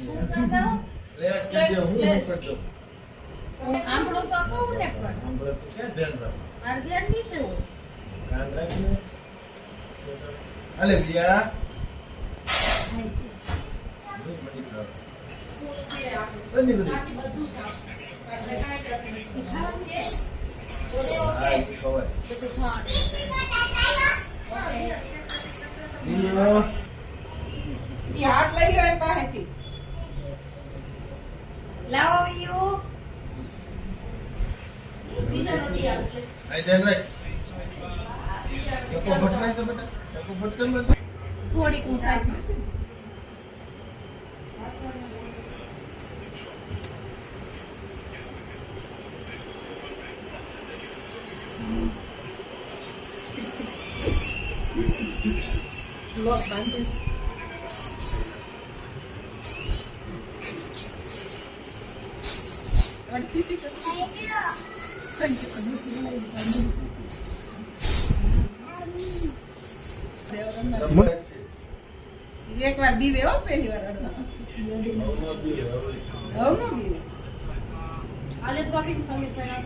press કરી દે હું કરતો આંબળો તો કહું ને પણ આંબળો તો ક્યાં ધ્યાન રાખ મારે ધ્યાન નહીં છે હું કાન રાખને હાલે વિયા મડી ખાવ બની બની હા ઈ ખવાય વિયો ઈ હાથ લઈ લો એમ પાસેથી લાવો વીયુ બીજા રોટી આપલે આઈ ધ્યાન રાખ ચકો ભટકાય છે બેટા ચકો ભટકન બેટા થોડીક હું સાચી લોટ બાંધીશ અડધી થી સંજય એક વાર બીવે હો પહેલી વાર અડવા ઘઉં નો બીવે આલે તો બાકી સંગીત પહેલા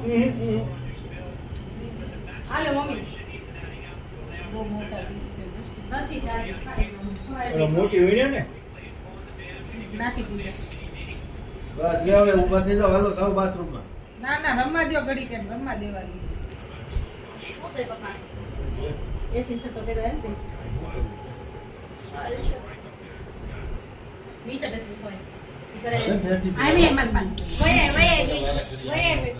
આલે મમ્મી બહુ મોટા પીસ છે નથી ચાલી ખાય મોટી હોય ને નાખી દીધે બસ લે હવે ઊભા થઈ જાવ હાલો જાવ બાથરૂમમાં ના ના રમવા દો ઘડી કે રમવા દેવાની છે ઓતે પકા એ સિંથ તો પેલા એમ નીચે બેસી હોય કરે આઈ મે મન વયે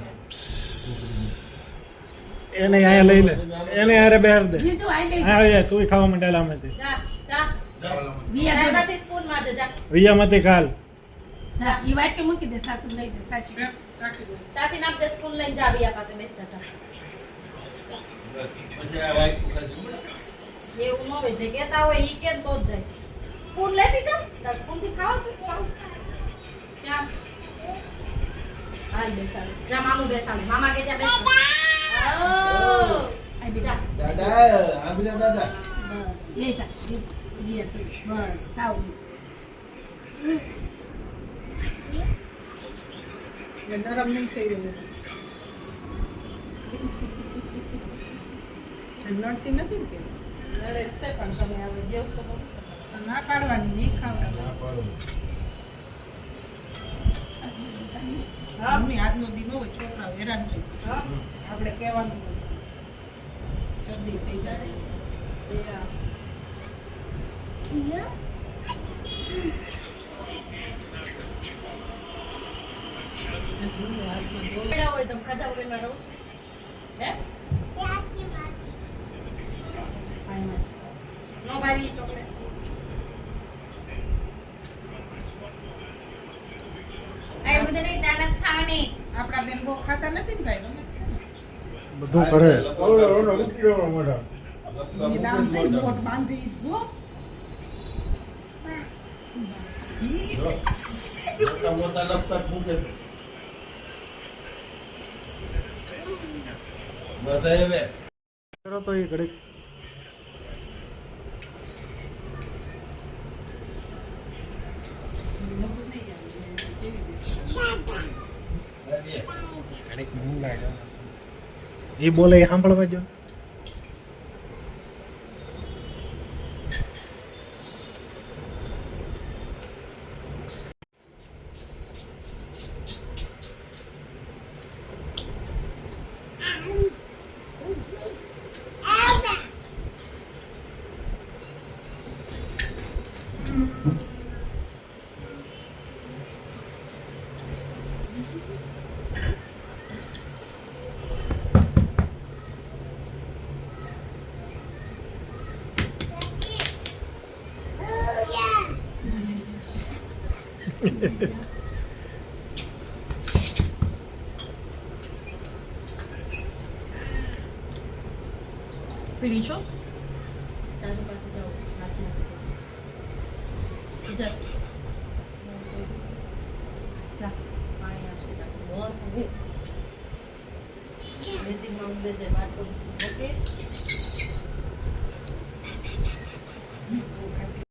એને આયા લઈ લે એને હારે બેહાર દે જીજુ આઈ લઈ હા તું ખાવા માંડેલા આમાંથી જા જા વિયા દાદાથી સ્પૂન માં જા વિયામાંથી ખાલ જા ઈ વાટ કે મૂકી દે સાસુ લઈ દે સાસુ ચાચી નાખ દે સ્પૂન લઈને જા વિયા પાસે બેસ જા પછી આ વાઈટ ટુકડા જો એવું ન હોય જે કહેતા હોય ઈ કે તો જ જાય સ્પૂન લેતી જા તાર સ્પૂન થી ખાવ કે ચાવ ક્યાં હાલ બેસાડ જા મામુ બેસાડ મામા કે જા બેસ ઓ આઈ બેજા દાદા આબીના દાદા બસ લે જા વિયા તું બસ ખાવ નરમ નહીં થઈ રહ્યું નડતી નથી ને કે નડે જ છે પણ તમે હવે દેવશો તો ના પાડવાની નહીં ખાવાની ના પાડો હા મમ્મી આજનો દી નો હોય છોકરા હેરાન થઈ આપણે કહેવાનું શરદી થઈ જાય હોય તો ખાધા વગર રહું હે નો ભાઈ ચોકલેટ આય મુજે નહીં દાનત ખાવાની આપડા બેન બહુ ખાતા નથી ને ભાઈ ગમે છે બધું કરે ઓલો ઉઠ્યો મોઢા ઈ નામ છે મોટ બાંધી જો મોટા મોટા લપતર મૂકે છે બસ હવે કરો તો એ ઘડીક ઘડીક મન લાગે એ બોલે એ સાંભળવા જો ફિનિશ હો ચાચુ પાસે જાઓ જસ જા પાણી આપશે ચાચુ બસ હવે બેસિક માં દે જે વાત કરું ઓકે